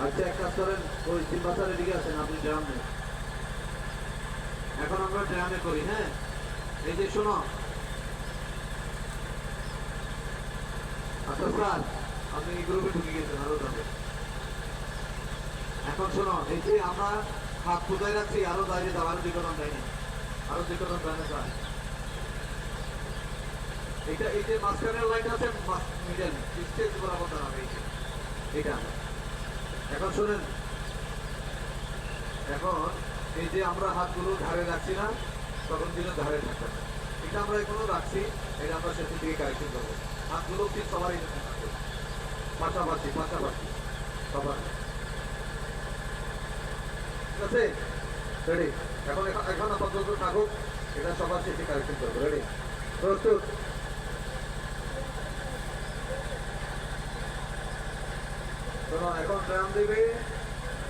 আচ্ছা, এক কাজ করেন, ওই সিলবাসারের দিকে আছেন আপনি, ড্রাম নেন। এখন আমরা ড্রামে করি। হ্যাঁ, এই যে শোনো। আচ্ছা স্যার, আপনি এই গ্রুপে ঢুকে গেছেন আরো যাবে। এখন শোনো, এই যে আমরা হাত কোথায় রাখছি, আরো বাইরে যাও, আরো দুই কদম যায়নি, আরো দুই কদম যায় না স্যার। এটা এই যে মাঝখানের লাইন আছে, মিডল স্টেজ বরাবর দাঁড়াবে এইটা। এখন শোনেন, এখন এই যে আমরা হাতগুলো ধারে রাখছি না, তখন কিন্তু ধারে থাকবে না। এটা আমরা এখনো রাখছি, এটা আমরা শেষের দিকে কারেকশন করবো। হাতগুলো ঠিক সবারই পাশাপাশি পাশাপাশি সবার, ঠিক আছে? রেডি? এখন এখন আপাতত থাকুক, এটা সবার শেষে কারেকশন করবো। রেডি? প্রস্তুত? শোনো, এখন ড্রাম দেবে,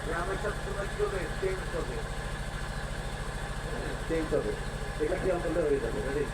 ড্রামের সাথে তোমরা কি করবে? চেঞ্জ করবে, চেঞ্জ হবে। এটা খেয়াল করলে হয়ে যাবে। রেডি?